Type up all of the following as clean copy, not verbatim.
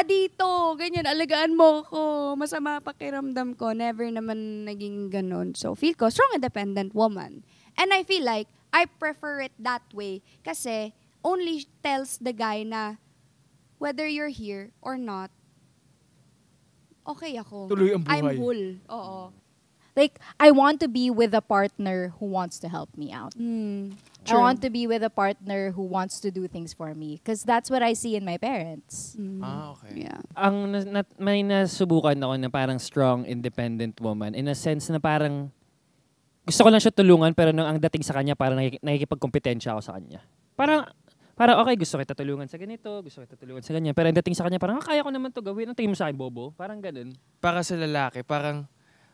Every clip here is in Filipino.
dito, ganyan, alagaan mo ko, masama pakiramdam ko, never naman naging ganun. So, feel ko, strong independent woman. And I feel like, I prefer it that way kasi only tells the guy na whether you're here or not, okay ako. Tuloy ang buhay. I'm whole. Oo. Like, I want to be with a partner who wants to help me out. I want to be with a partner who wants to do things for me. Because that's what I see in my parents. Okay. Yeah. May nasubukan ako na parang strong, independent woman. In a sense na parang gusto ko lang siya tulungan pero nung ang dating sa kanya parang nakikipagkompetensya ako sa kanya. Parang okay, gusto kita tulungan sa ganito, gusto kita tulungan sa ganyan. Pero ang dating sa kanya parang kaya ko naman to gawin. Ang tingin mo sa akin, bobo? Parang ganun. Para sa lalaki, parang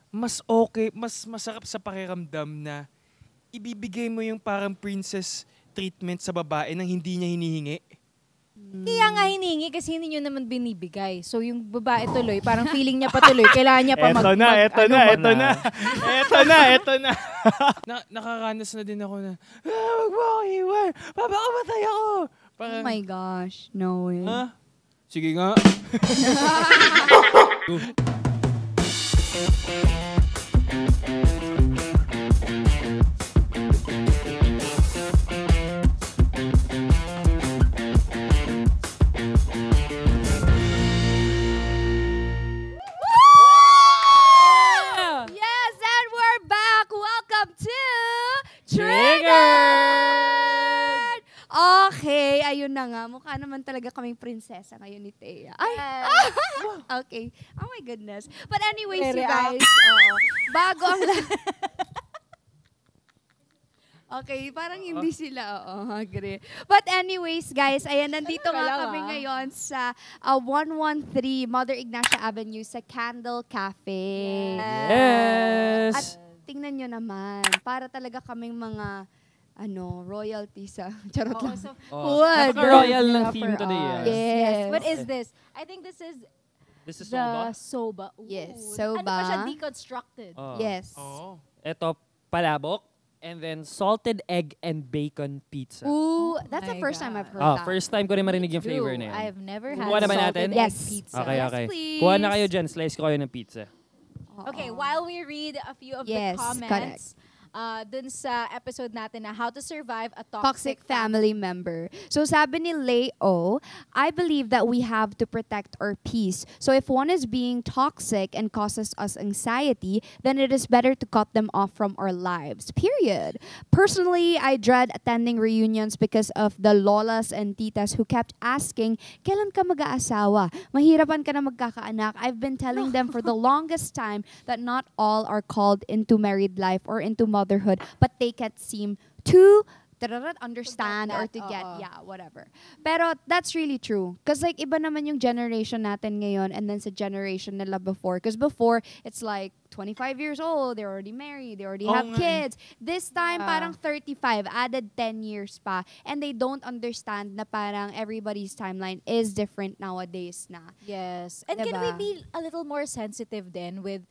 mas okay, mas masarap sa pakiramdam na ibibigay mo yung parang princess treatment sa babae nang hindi niya hinihingi. Kaya nga hinihingi kasi hindi nyo naman binibigay. So yung babae tuloy, parang feeling niya pa tuloy, kailangan niya pa Eto na. Nakaranas na din ako na, wag mo ako iwan, papakamatay ako. Parang, Oh my gosh, no way. ha? Sige nga. Yes, and we're back. Welcome to Triggered! Okay, ayun na nga. Mukha naman talaga kaming prinsesa ngayon ni Thea. Ay, okay. Oh my goodness. But anyways, you guys, bago ang Okay, parang hindi sila, agree. But anyways, guys, ayan, nandito nga kami ngayon sa 113 Mother Ignacia Avenue sa Candle Cafe. Yes! At tingnan nyo naman, para talaga kaming mga royalty sa charot lang. Wood. Napaka-royal ng theme today. Yes. What is this? I think this is This is the soba. soba. Ooh. Yes, Ano pa siya soba. deconstructed? Yes. Oo. Ito, palabok. And then salted egg and bacon pizza. Ooh, that's the my first time God. I've heard that. First time ko rin marinig yung flavor na yan. I've never had Kuha na ba natin? salted Yes. egg pizza. Okay, Yes, okay. please. Kuha na kayo dyan. Slice ko kayo ng pizza. Okay, while we read a few of Yes, the comments dun sa episode natin na How to Survive a Toxic family member. So sabi ni Leo, I believe that we have to protect our peace. So if one is being toxic and causes us anxiety, then it is better to cut them off from our lives. Period. Personally, I dread attending reunions because of the lolas and titas who kept asking, kailan ka mag-aasawa? Mahirapan ka na magkakaanak. I've been telling them for the longest time that not all are called into married life or into motherhood, but they can't seem to understand or to get, whatever. Pero that's really true. Because like, iba naman yung generation natin ngayon and then sa generation nila before. Because before, it's like 25 years old, they're already married, they already have kids. This time, parang 35, added 10 years pa. And they don't understand na parang everybody's timeline is different nowadays na. Yes. And Diba? can we be a little more sensitive then with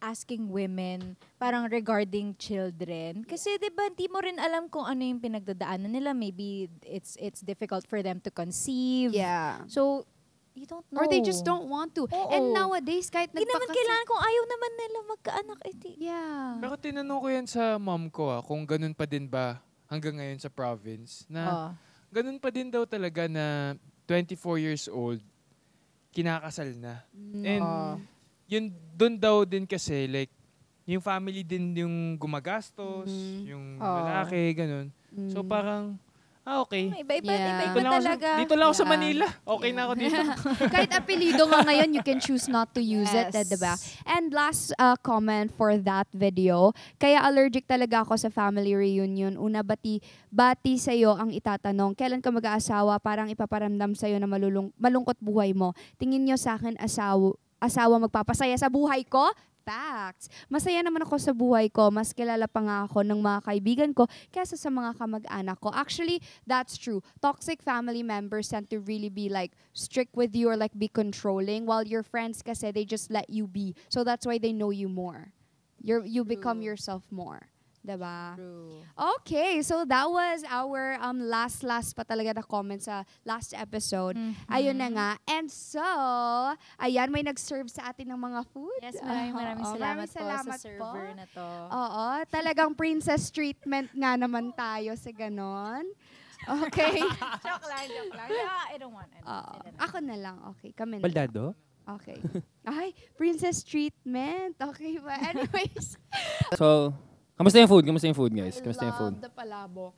asking women parang regarding children? Kasi 'di ba hindi mo rin alam kung ano yung pinagdadaanan nila. Maybe it's difficult for them to conceive. Yeah. So you don't know. Or they just don't want to. Oo. And nowadays, kahit Hindi naman kailangan kung ayaw naman nila magkaanak. Yeah. Pero tinanong ko yan sa mom ko kung ganun pa din ba hanggang ngayon sa province. Na ganun pa din daw talaga na 24 years old, kinakasal na. And yun, doon daw din kasi, like, yung family din yung gumagastos, yung lalaki, ganun. So parang, okay. Iba-iba Yeah. talaga. Dito lang ako sa Yeah. Manila. Okay na ako dito. Kahit apelido nga ngayon, you can choose not to use it, Yes. diba? And last comment for that video, kaya allergic talaga ako sa family reunion. Una, bati sa'yo ang itatanong, kailan ka mag-aasawa? Parang ipaparamdam sa'yo na malungkot buhay mo. Tingin nyo sa akin, asawa magpapasaya sa buhay ko? Facts. Masaya naman ako sa buhay ko. Mas kilala pa nga ako ng mga kaibigan ko kaysa sa mga kamag-anak ko. Actually, that's true. Toxic family members tend to really be like strict with you or like be controlling, while your friends kasi they just let you be. So that's why they know you more. You become yourself more. Diba? True. Okay, so that was our last pa talaga na comment sa last episode. Ayun na nga. And so, ayan, may nag-serve sa atin ng mga food. Yes, maraming salamat po sa server na to. Oo, talagang princess treatment nga naman tayo sa ganon. Okay. Joke lang. Yeah, I don't want it. Ako na lang. Okay, kami na. Baldado? Okay. Ay, princess treatment. Okay ba? Anyways. So, kamusta yung food, guys? Kamusta yung food? Love the palabok.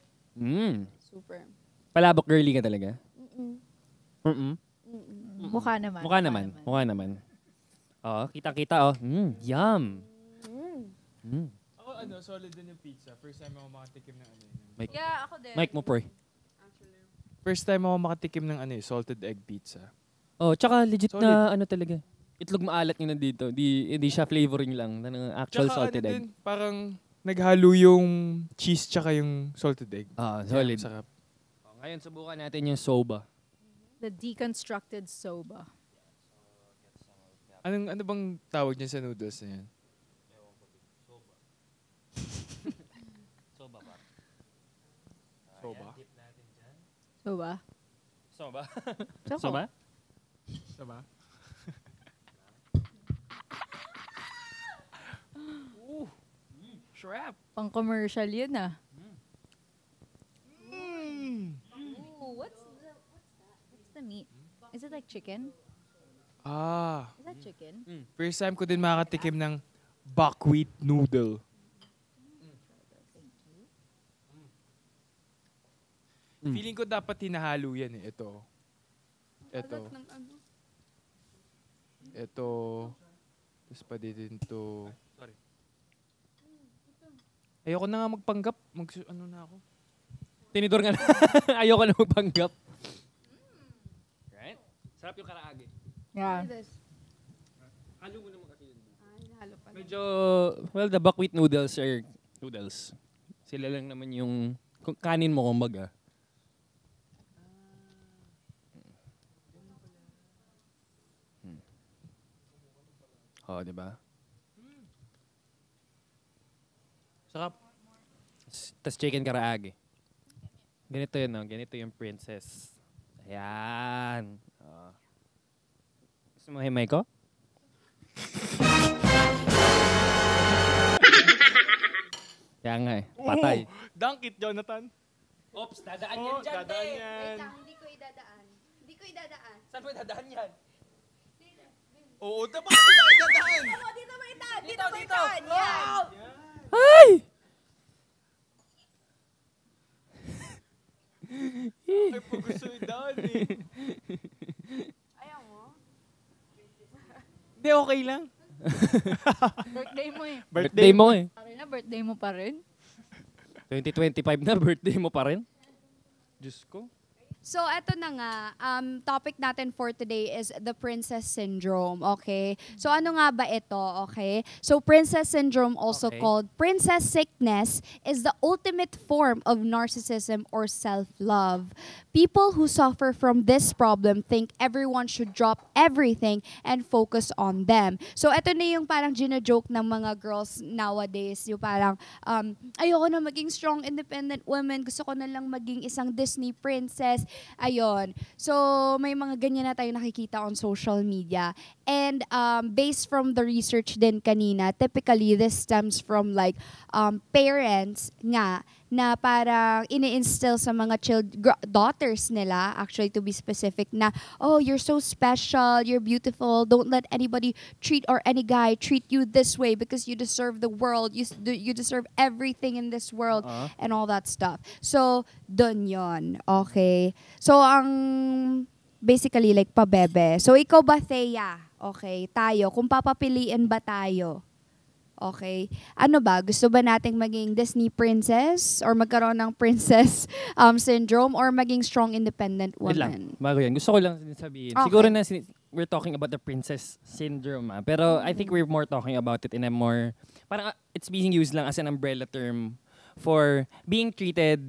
Super. Palabok girly ka talaga? Mukha naman. Mukha naman. Oo, kita-kita, oh. Yum. Ako, solid din yung pizza. First time ako makatikim ng Mike. Yeah, ako din. Mike mo, pre. First time ako makatikim ng salted egg pizza. Oh, tsaka legit Solid. na talaga. Itlog maalat nyo nandito. Hindi siya flavoring lang. Ng actual Tsaka salted egg. din, parang naghalo yung cheese tsaka yung salted egg. Solid. Sarap. Ngayon, subukan natin yung soba. The deconstructed soba. Ano bang tawag niya sa noodles na yan? Soba ba? Soba? Soba? Soba? Choco. Soba? Soba? Shrimp! Pang-commercial yun ah. What's the meat? Is it like chicken? Is that chicken? First time ko din makatikim ng buckwheat noodle. Feeling ko dapat hinahalo yan eh. Ito. Tapos pa din to. Sorry. Ayoko na nga magpanggap. Ano na ako? Tinidor nga na. Ayoko na magpanggap. Right? Sarap yung karaage. Yeah. Halo mo naman kasi yun. Medyo, well, the buckwheat noodles are noodles. Sila lang naman yung kanin mo, kumbaga. Oh, di ba? Sarap. Tapos chicken karaage. Ganito yun, no? Ganito yung princess. Ayan. Oh. Gusto mo himay ko? Kaya nga eh. Patay. Dunk it, Jonathan. Oops, dadaan yan dyan, dadaan yan. Hindi ko idadaan. Saan mo dadaan yan? Oo, dapat dadaan. Dito ba itaan? Yan. Ay! Ay, po gusto idaan eh. Ayaw mo? Hindi, okay lang. Birthday mo eh. Birthday mo eh. Birthday mo pa rin. 2025 na, birthday mo pa rin. Diyos ko. So, eto na nga, topic natin for today is the princess syndrome, okay? So, ano nga ba ito, okay? So, princess syndrome, also Okay. called princess sickness, is the ultimate form of narcissism or self-love. People who suffer from this problem think everyone should drop everything and focus on them. So, eto na yung parang gina-joke ng mga girls nowadays, yung parang, ayoko na maging strong, independent woman, gusto ko na lang maging isang Disney princess. Ayun. So, may mga ganyan na tayo nakikita on social media. And based from the research din kanina, typically this stems from like parents nga na parang ini-instill sa mga daughters nila, actually to be specific, na, oh, you're so special, you're beautiful, don't let anybody treat or any guy treat you this way because you deserve the world, you deserve everything in this world, and all that stuff. So, dun yon. Okay. So, ang basically like pabebe. So, ikaw ba, Thea? Okay, tayo. Kung papapiliin ba tayo? Okay. Ano ba? Gusto ba nating maging Disney princess or magkaroon ng princess syndrome or maging strong independent Wait lang. woman? Bago yan. Gusto ko lang sabihin. Okay. Siguro na we're talking about the princess syndrome. Pero I think we're more talking about it in a more, parang it's being used lang as an umbrella term for being treated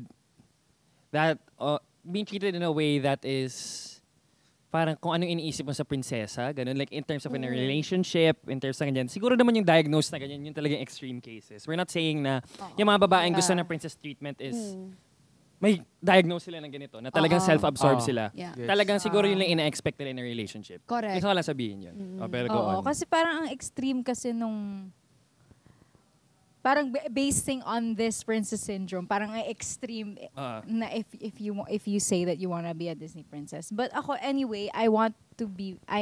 in a way that is parang kung anong iniisip mo sa prinsesa, ganun. Like, in terms of in a relationship, in terms ng ganyan. Siguro naman yung diagnose na ganyan, yun talagang extreme cases. We're not saying na yung mga babaeng gusto ng princess treatment is may diagnose sila ng ganito, na talagang self-absorbed sila. Yeah. Yes. Talagang siguro yun lang ina-expect nila in a relationship. Correct. Gusto ko lang sabihin yun. Pero go Oo, on. kasi parang ang extreme kasi nung parang basing on this princess syndrome, parang ang extreme na if you say that you wanna be a Disney princess. But ako anyway, I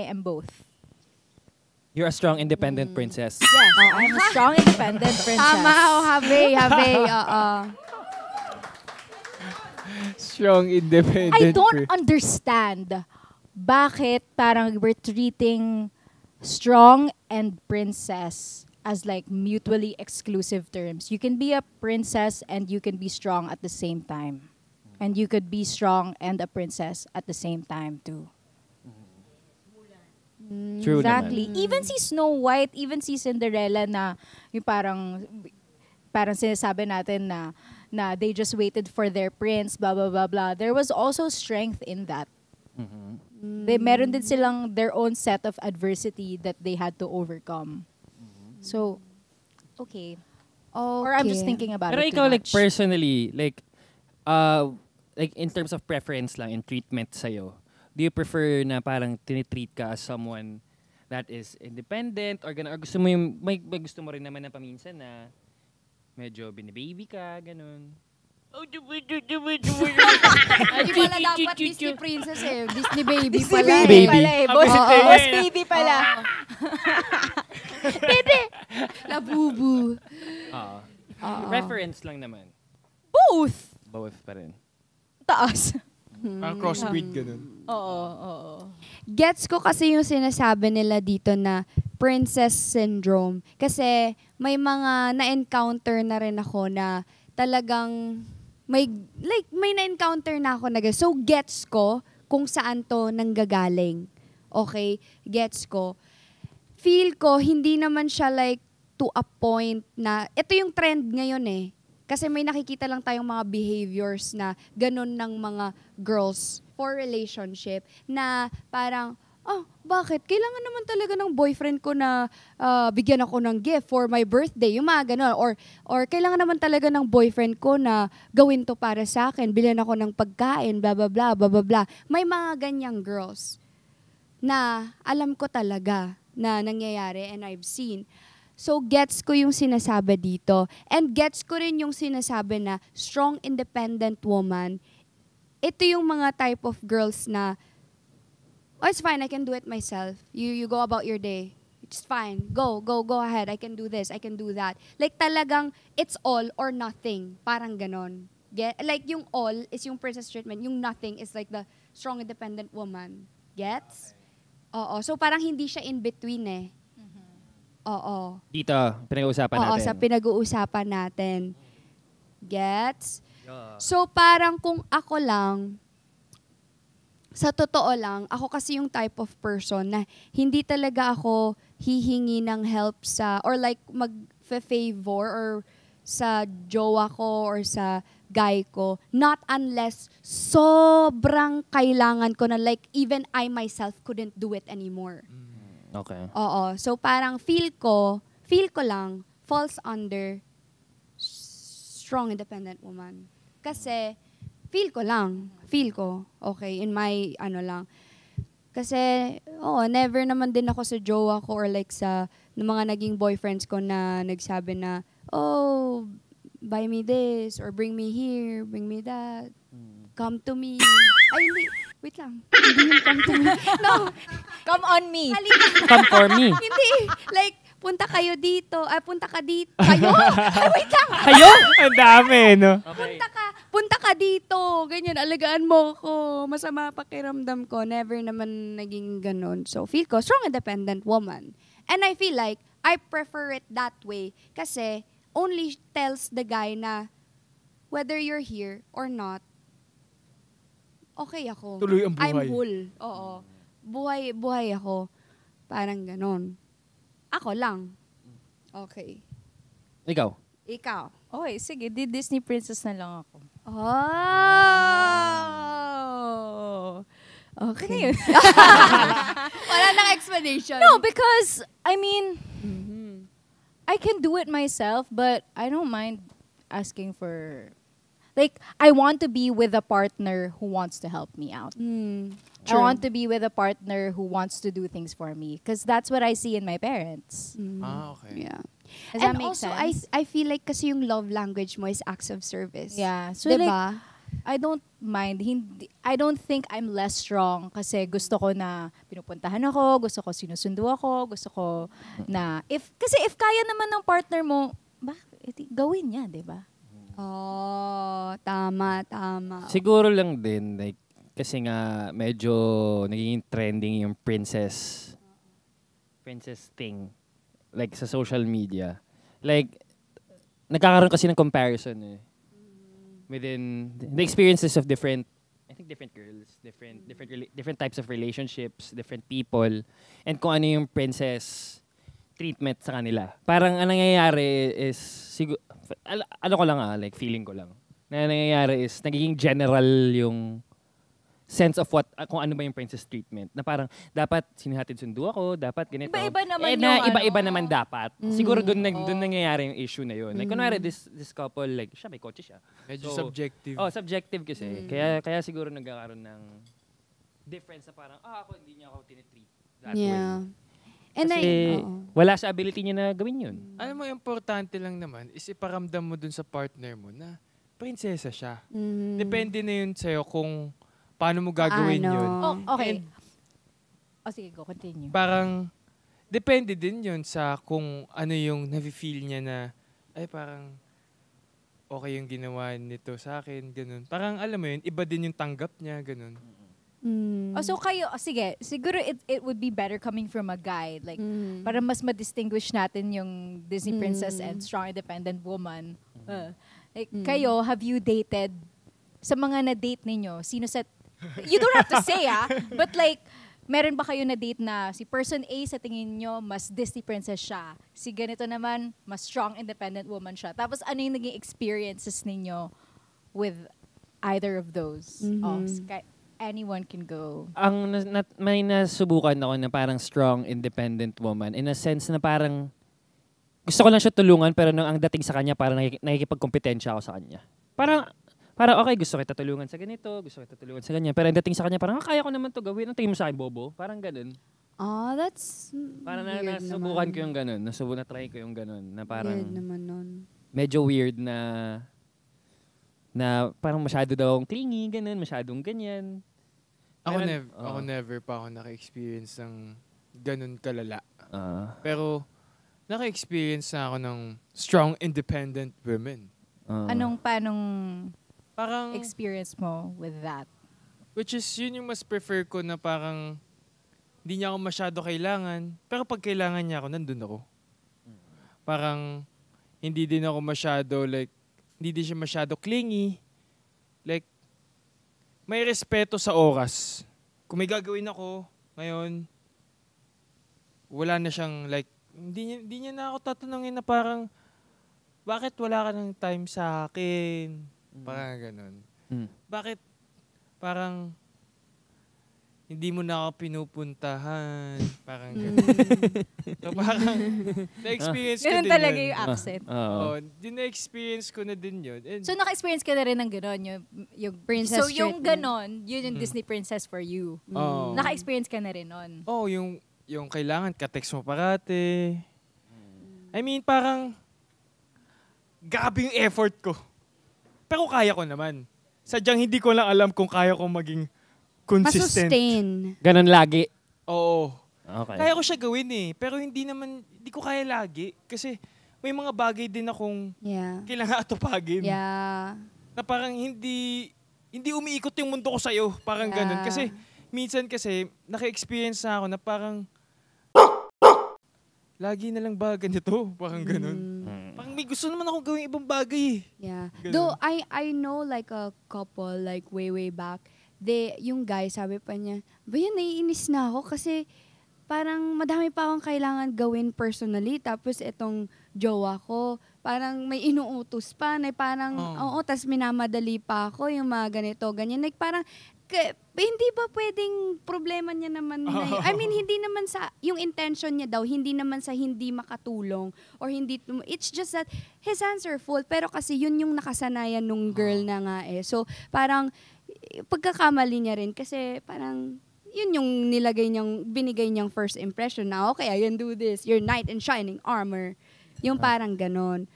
am both. You're a strong, independent princess. Yes, I'm a strong independent princess. Tama, habe, oo. Strong, independent. I don't understand bakit parang we're treating strong and princess as like mutually exclusive terms. You can be a princess and you can be strong at the same time. And you could be strong and a princess at the same time too. True Exactly. naman. Even si Snow White, even si Cinderella na yung parang sinasabi natin na they just waited for their prince, blah blah blah blah. There was also strength in that. Meron din silang their own set of adversity that they had to overcome. So, okay. Or I'm just thinking about Pero it too ikaw, like, much. personally, like in terms of preference lang, in treatment sa'yo, do you prefer na parang tinitreat ka as someone that is independent or gano'n? Or gusto mo yung, may gusto mo rin naman na paminsan na medyo binibaby ka, gano'n? Hindi pala dapat Disney princess eh. Disney baby pala. Baby. Pala eh. Boss, Oo. boss baby pala. Labubu. Preference lang naman. Both. Both pa rin. Taas. Parang crossbreed, ganun. Oo. Gets ko kasi yung sinasabi nila dito na princess syndrome. Kasi may mga na-encounter na rin ako na talagang may na-encounter na ako na so gets ko kung saan to nanggagaling. Okay? Gets ko. Feel ko, hindi naman siya like to a point na, ito yung trend ngayon eh. Kasi may nakikita lang tayong mga behaviors na ganun ng mga girls for relationship na parang, bakit? Kailangan naman talaga ng boyfriend ko na bigyan ako ng gift for my birthday. Yung mga ganun. Or kailangan naman talaga ng boyfriend ko na gawin to para sa akin. Bilhan ako ng pagkain, blah, blah, blah, blah, blah, blah. May mga ganyang girls na alam ko talaga na nangyayari and I've seen. So, gets ko yung sinasabi dito. And gets ko rin yung sinasabi na strong, independent woman. Ito yung mga type of girls na, it's fine, I can do it myself. You go about your day. It's fine. Go ahead. I can do this, I can do that. Like talagang, it's all or nothing. Parang ganon. Like yung all is yung princess treatment. Yung nothing is like the strong, independent woman. Gets? Oo. So parang hindi siya in between eh. Oo. Dito, pinag-uusapan natin. Oo, sa pinag-uusapan natin. Gets? So parang kung ako lang, sa totoo lang, ako kasi yung type of person na hindi talaga ako hihingi ng help sa, or like mag-favor or sa jowa ko or sa guy ko, not unless sobrang kailangan ko na like even I myself couldn't do it anymore. Okay. Oo. So parang feel ko lang, falls under strong independent woman. Kasi, feel ko, okay, in my, lang. Kasi, never naman din ako sa jowa ko or like sa mga naging boyfriends ko na nagsabi na, buy me this, or bring me here, bring me that, come to me. Ay, hindi. Wait lang. Hindi yung come to me. No. Come on me. Halika. Come for me. Hindi. Like, punta kayo dito. Ay, punta ka dito. Kayo? Ay, wait lang. Kayo? Ang dami, no? Okay. Punta ka dito. Ganyan, alagaan mo ko. Masama pakiramdam ko. Never naman naging ganun. So, feel ko, strong independent woman. And I feel like, I prefer it that way. Kasi, only tells the guy na, whether you're here or not, okay ako. Tuloy ang buhay. I'm whole. Oo. Buhay ako. Parang ganon. Ako lang. Okay. Ikaw? Ikaw. Okay, sige. Disney princess na lang ako. Oh! Okay. Ano yun? Wala nang explanation. No, because, I mean, Mhm. I can do it myself, but I don't mind asking for, like, I want to be with a partner who wants to help me out. Mm, I true. want to be with a partner who wants to do things for me, because that's what I see in my parents. Mm, Okay. Yeah. Does And that make also, sense? I feel like kasi yung love language mo is acts of service. Yeah. So like, Diba? I don't mind. I don't think I'm less strong kasi gusto ko na pinupuntahan ako, gusto ko sinusundo ako, gusto ko na kasi if kaya naman ng partner mo, gawin niya, 'di ba? Oh, tama. Siguro lang din, like, kasi nga medyo naging trending yung princess thing. Like, sa social media. Like, nagkakaroon kasi ng comparison eh. Within the experiences of different girls, different types of relationships, different people, and kung ano yung princess treatment sa kanila. Parang ang nangyayari is, ano ko lang like feeling ko lang, na nangyayari is, nagiging general yung sense of kung ano ba yung princess treatment. Na parang, dapat sinihatid sundo ako, dapat ganito. Iba-iba naman iba-iba naman dapat. Siguro doon Oo. nangyayari yung issue na yun. Like, kunwari, this couple, like, siya, may kotse siya. Medyo So, subjective. Subjective kasi. Kaya siguro nagkakaroon ng difference na parang, ako, hindi niya ako tinitreat that Yeah. way. And Kasi wala sa ability niya na gawin yun. Alam mo, importante lang naman is iparamdam mo dun sa partner mo na prinsesa siya. Depende na yun sa'yo kung paano mo gagawin yun. Oh, okay. And sige, go, continue. parang, depende din yun sa kung ano yung nafe-feel niya na, ay parang, okay yung ginawa nito sa akin, ganun. Parang alam mo yun, iba din yung tanggap niya, ganun. So kayo, sige, siguro it would be better coming from a guy, like, para mas ma-distinguish natin yung Disney princess and strong independent woman. Like, kayo, have you dated, sa mga na-date ninyo, you don't have to say, but like, meron ba kayo na-date na si person A sa tingin nyo, mas Disney princess siya, si ganito naman, mas strong independent woman siya. Tapos ano yung naging experiences ninyo with either of those? Anyone can go. May nasubukan ako na parang strong, independent woman. In a sense na parang, gusto ko lang siya tulungan, pero nung ang dating sa kanya, parang nakikipagkompetensya ako sa kanya. Parang okay, gusto kita tulungan sa ganito, gusto kita tulungan sa ganyan. Pero ang dating sa kanya, parang kaya ko naman to gawin. Ang tingin mo sa akin, bobo? Parang ganun. That's Parang weird nasubukan naman. ko yung ganun. Na-try ko yung ganun. Na parang, Weird naman nun. medyo weird na parang masyado daw akong clingy, ganun, masyadong ganyan. Ako never pa ako naka-experience ng ganun kalala. Pero, naka-experience na ako ng strong, independent women. Paanong Parang, experience mo with that? which is, yun yung mas prefer ko na parang, hindi niya ako masyado kailangan. Pero pag kailangan niya ako, nandun ako. Parang, hindi din ako masyado, like, hindi din siya masyado clingy. Like, may respeto sa oras. Kung may gagawin ako, ngayon, wala na siyang, like, hindi niya na ako tatanungin na parang, bakit wala ka ng time sa akin? Parang ganun. Bakit parang hindi mo na ako pinupuntahan? Parang ganun. So parang na-experience ko Ganun din talaga yun. yung accent. Na-experience ko na din yun. And So, naka-experience ka na rin ng gano'n, yung Princess so, yung treatment. gano'n, yun yung Disney princess for you. Oo. Naka-experience ka na rin nun. yung kailangan ka-text mo parate. I mean, parang grabe yung effort ko. Pero kaya ko naman. Sadyang hindi ko lang alam kung kaya ko maging consistent. Masustain. Ganun lagi. Oo. Okay. Kaya ko siya gawin eh. Pero hindi ko kaya lagi. Kasi may mga bagay din akong Yeah. kailangan atupagin. Yeah. Na parang hindi umiikot yung mundo ko sa'yo. Parang ganun. Kasi minsan naka-experience na ako na parang lagi na lang ba ganito? Parang ganun. Parang may gusto naman ako gawing ibang bagay eh. Yeah. Ganun. Though I know like a couple like way back, yung guy sabi pa niya, ba yun, naiinis na ako kasi parang madami pa akong kailangan gawin personally, tapos itong jowa ko, parang may inuutos pa, na parang, tas minamadali pa ako, yung mga ganito, ganyan. Like parang, hindi ba pwedeng problema niya naman I mean, hindi naman sa, yung intention niya daw, hindi naman sa hindi makatulong or hindi, it's just that his hands are full. Pero kasi yun yung nakasanayan nung girl na nga eh. So, parang, pagkakamali niya rin kasi parang, yun yung binigay niyang first impression na, okay, I can do this, your knight in shining armor. Yung parang ganon.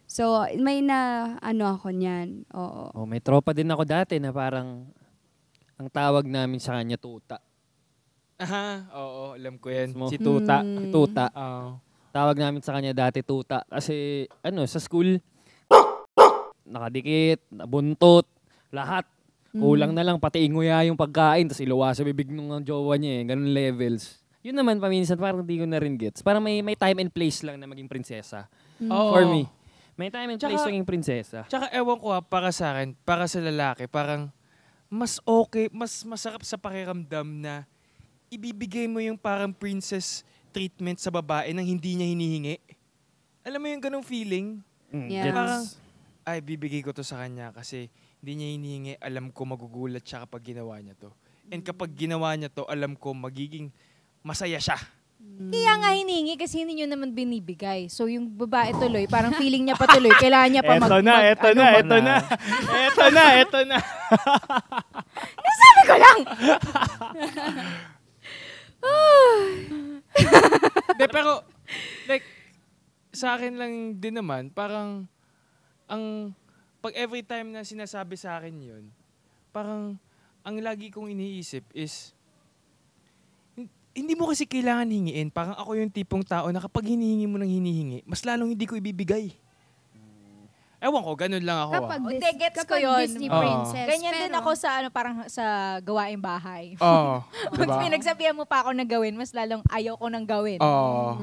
So, may ako niyan. Oo. Oh, may tropa din ako dati na parang ang tawag namin sa kanya tuta. Aha, oo, alam ko yan. Mo. Si Tuta. Tuta. Oo. Tawag namin sa kanya dati tuta. Kasi sa school, nakadikit, nabuntot, lahat. Kulang na lang, pati inguya yung pagkain, tapos iluwa sa bibig ng jowa niya eh. Ganun levels. Yun naman, paminsan, parang di ko na rin gets. Parang may time and place lang na maging prinsesa. For me. May time and place maging prinsesa. Tsaka ewan ko para sa akin, para sa lalaki, parang mas okay, mas masarap sa pakiramdam na ibibigay mo yung parang princess treatment sa babae nang hindi niya hinihingi. Alam mo yung ganung feeling? Yeah. Parang, ay, bibigay ko to sa kanya kasi hindi niya hinihingi, alam ko magugulat siya kapag ginawa niya to. And kapag ginawa niya to, alam ko magiging masaya siya. Kaya nga hiningi kasi hindi nyo naman binibigay. So yung babae tuloy, parang feeling niya pa tuloy, kailangan niya pa Eto na. Sabi ko lang! De, pero, like, sa akin lang din naman, parang, pag every time na sinasabi sa akin yun, parang, ang lagi kong iniisip is, hindi mo kasi kailangan hingiin. Parang ako yung tipong tao na kapag hinihingi mo ng hinihingi, mas lalong hindi ko ibibigay. Ewan ko, ganun lang ako. Gets ko yun. Disney princess. Ganyan din ako sa parang sa gawaing bahay. Oo. Pag pinagsabihan mo pa ako na gawin, mas lalong ayaw ko nang gawin. Oo.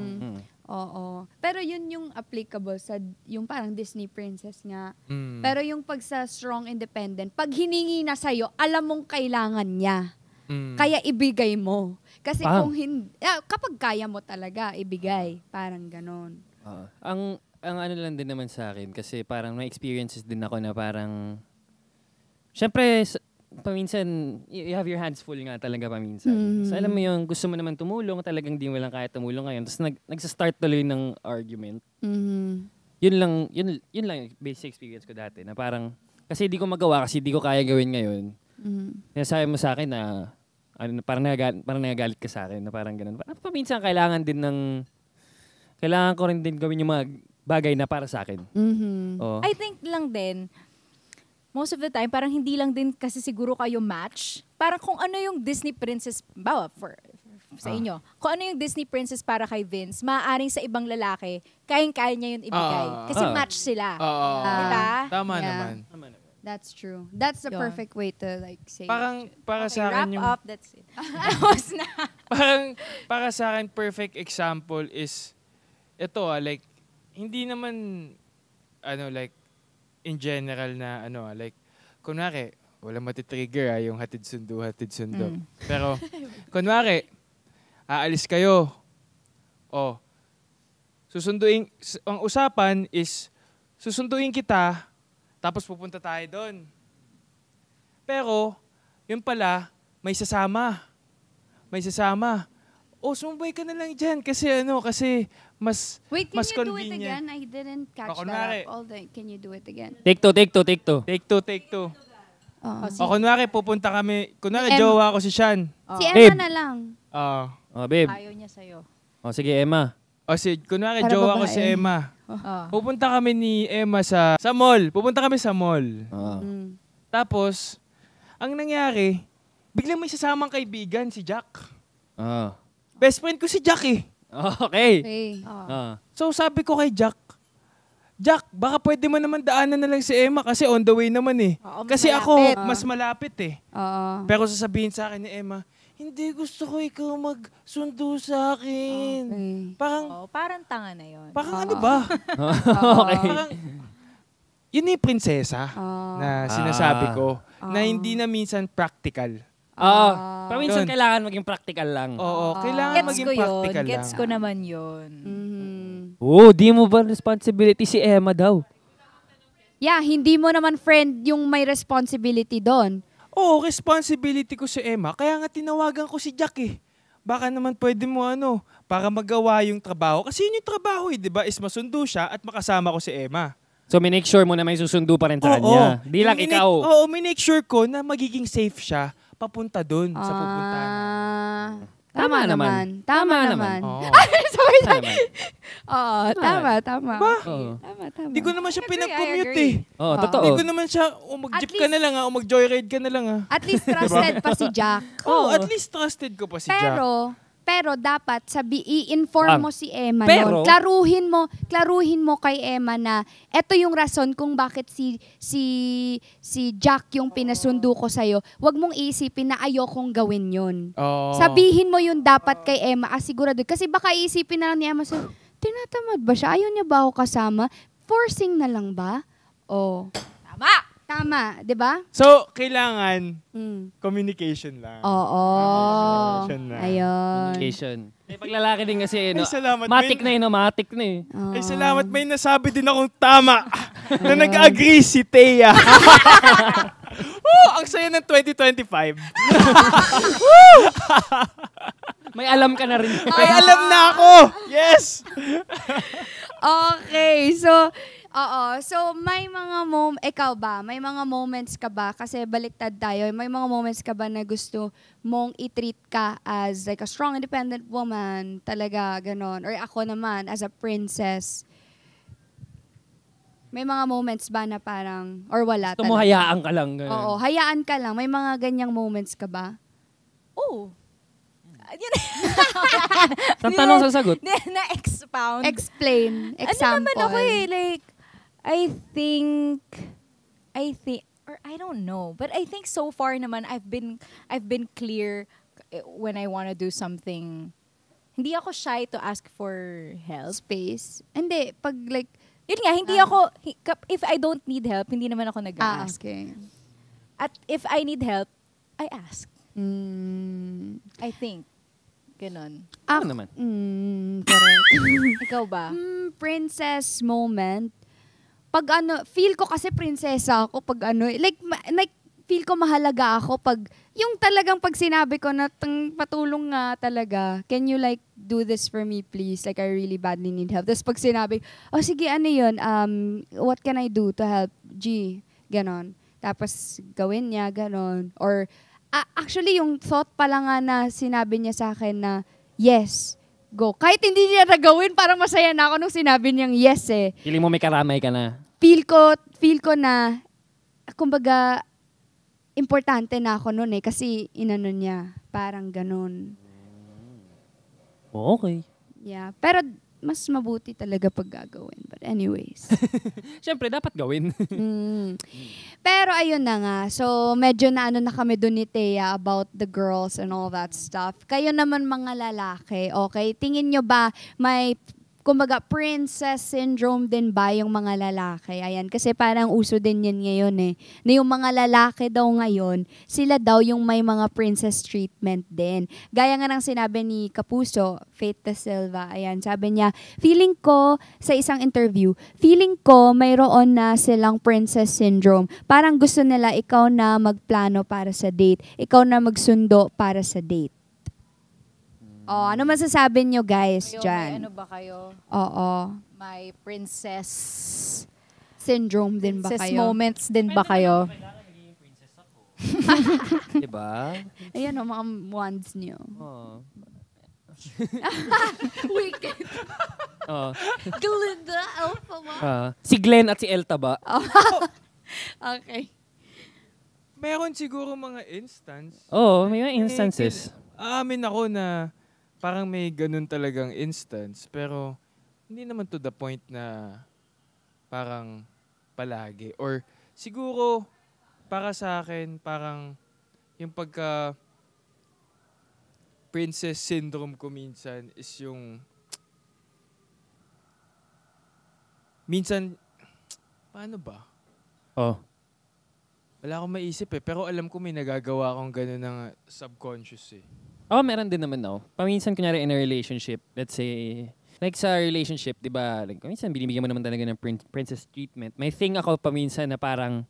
Oo. Pero yun yung applicable sa yung parang Disney princess nga. Mm. Pero yung pag sa strong independent, pag hiningi na sa'yo, alam mong kailangan niya. Kaya ibigay mo. Kasi kung hindi, kapag kaya mo talaga, ibigay. Parang ganon. Ang ano lang din naman sa akin, kasi parang may experiences din ako na parang, syempre, paminsan, you have your hands full nga talaga paminsan. So alam mo yung gusto mo naman tumulong, talagang di mo lang kaya tumulong ngayon. Tapos nagsa-start tuloy ng argument. Yun lang basic experience ko dati. Na parang, kasi di ko magawa, kasi di ko kaya gawin ngayon. Sabi mo sa akin na, parang nagagalit ka sa akin, na parang ganun. Paminsan kailangan ko rin din gawin yung mga bagay na para sa akin. I think lang din, most of the time, parang hindi lang din kasi siguro kayo match. Parang kung ano yung Disney princess, sa inyo, kung ano yung Disney princess para kay Vince, maaaring sa ibang lalaki, kayang-kaya niya yun ibigay. Kasi match sila. Diba? Tama naman. That's true. That's the perfect way to say Parang para Okay, sa wrap akin yung up, that's it. Tapos na. parang para sa akin perfect example is ito like hindi naman like in general na like kunwari wala matitrigger yung hatid sundo. Pero kunwari aalis kayo. Ang usapan is susunduin kita tapos pupunta tayo doon. Pero, yun pala, may sasama. Sumumbay ka na lang dyan kasi mas Wait, can mas you do it convenient. again? I didn't catch kunwari. that. Can you do it again? Take two. Take two. Kunwari, pupunta kami. Kunwari, M. jowa ko si Sean. Si Babe. Emma na lang. Babe. Ayaw niya sa'yo. Sige, Emma. Kunwari, Para jowa ko babae. si Emma. Pupunta kami ni Emma sa mall. Tapos, ang nangyari, biglang may sasamang kaibigan, si Jack. Best friend ko si Jack eh. Okay. So sabi ko kay Jack, baka pwede mo naman daanan na lang si Emma kasi on the way naman eh. Kasi ako, mas malapit eh. Pero sasabihin sa akin ni Emma, hindi gusto ko ikaw magsundo sa akin. Parang tanga na yun. Parang ano ba? Okay. Parang, yun yung prinsesa na sinasabi ko na hindi na minsan practical. Paminsan kailangan maging practical lang. Oo, kailangan maging practical lang. Gets ko naman yun. Di mo ba responsibility si Emma daw? Yeah, hindi mo naman friend yung may responsibility doon. Oo, responsibility ko si Emma. Kaya nga tinawagan ko si Jack eh. Baka naman pwede mo para magawa yung trabaho. Kasi yun yung trabaho eh, di ba? Is masundo siya at makasama ko si Emma. So, minake sure mo na may susundo pa rin sa kanya. Di lang ikaw. Oo, minake sure ko na magiging safe siya papunta dun sa pupuntahan. Tama naman. Tama naman. Sorry. Oo, tama. Ba? Tama. Di ko naman siya Agree, pinag-commute I eh. Oo, totoo. Di ko naman siya, mag-jeep ka na lang mag-joyride ka na lang At least trusted pa si Jack. Oo, at least trusted ko pa si Jack. Pero dapat i-inform mo si Emma Pero, nun. Klaruhin mo kay Emma na eto yung rason kung bakit si Jack yung pinasundo ko sa'yo. Huwag mong isipin na ayokong gawin yun. Sabihin mo yun dapat kay Emma. Sigurado. Kasi baka isipin na lang ni Emma, tinatamad ba siya? Ayaw niya ba ako kasama? Forcing na lang ba? Tama, di ba? So, kailangan communication lang. Oo. Communication lang. Ayun. Communication. Pag lalaki din kasi, Ay, salamat. matik na eh. Ay, salamat. May nasabi din akong tama na nag-agree si Thea. Ang saya ng 2025. May alam ka na rin. May alam na ako. Yes. Okay, so may mga ikaw ba? May mga moments ka ba? Kasi baliktad tayo. May mga moments ka ba na gusto mong i-treat ka as like a strong, independent woman? Talaga, ganon. Or ako naman, as a princess. May mga moments ba na parang, or wala Gusto mo talaga? hayaan ka lang. Ganun. Oo, hayaan ka lang. May mga ganyang moments ka ba? Oh. Saan tanong sa sagot? Na-expound. Explain. Example. Ano naman ako like, I think, or I don't know, but I think so far naman, I've been clear when I want to do something. Hindi ako shy to ask for help. Space. Hindi, pag like, Yun nga, hindi ako, if I don't need help, hindi naman ako nag-ask. okay. At if I need help, I ask. I think. Ganon. Ano naman? Correct. Ikaw ba? Princess moment. Pag feel ko kasi prinsesa ako pag like feel ko mahalaga ako pag, yung talagang pag sinabi ko na patulong nga talaga, can you like do this for me please? Like I really badly need help. Tapos pag sinabi, sige ano yun, what can I do to help? Ganon. Tapos gawin niya, ganon. Or actually yung thought pala nga na sinabi niya sa akin na yes, go. Kahit hindi niya nagawin, parang masaya na ako nung sinabi niyang yes eh. Feeling mo may karamay ka na. Feel ko na, kumbaga, importante na ako noon eh. Kasi inano niya, parang ganun. Okay. Yeah. Pero mas mabuti talaga pag gagawin. But anyways. Siyempre, dapat gawin. Pero ayun na nga. So, medyo na kami dun ni Thea about the girls and all that stuff. Kayo naman mga lalaki, okay? Tingin nyo ba may, kumbaga, princess syndrome din ba yung mga lalaki? Ayan, kasi parang uso din yan ngayon eh. Na yung mga lalaki daw ngayon, sila daw yung may mga princess treatment din. Gaya nga ng sinabi ni Kapuso, Faith De Silva, ayan, sabi niya, feeling ko, sa isang interview, feeling ko mayroon na silang princess syndrome. Parang gusto nila ikaw na magplano para sa date. Ikaw na magsundo para sa date. Ano masasabi nyo guys dyan? May ano ba kayo? Oo. May princess Syndrome din ba princess kayo? moments din ba kayo? Diba? Ayan o, mga wands nyo. Oo. Wicked. Oo. Glinda, alpha mo. Si Glenn at si Elta ba? Okay. Meron siguro mga instance. Oo, may mga instances. Aamin ako na parang may ganun talagang instance. Pero hindi naman to the point na parang palagi. Or siguro para sa akin, parang yung pagka princess syndrome ko minsan is yung minsan, paano ba? Wala akong maisip eh. Pero alam ko may nagagawa akong gano'n ng subconscious eh. Meron din naman ako. Paminsan, kunyari, in a relationship, let's say, like sa relationship, di ba, like, paminsan, binibigyan mo naman talaga ng princess treatment. May thing ako paminsan na parang,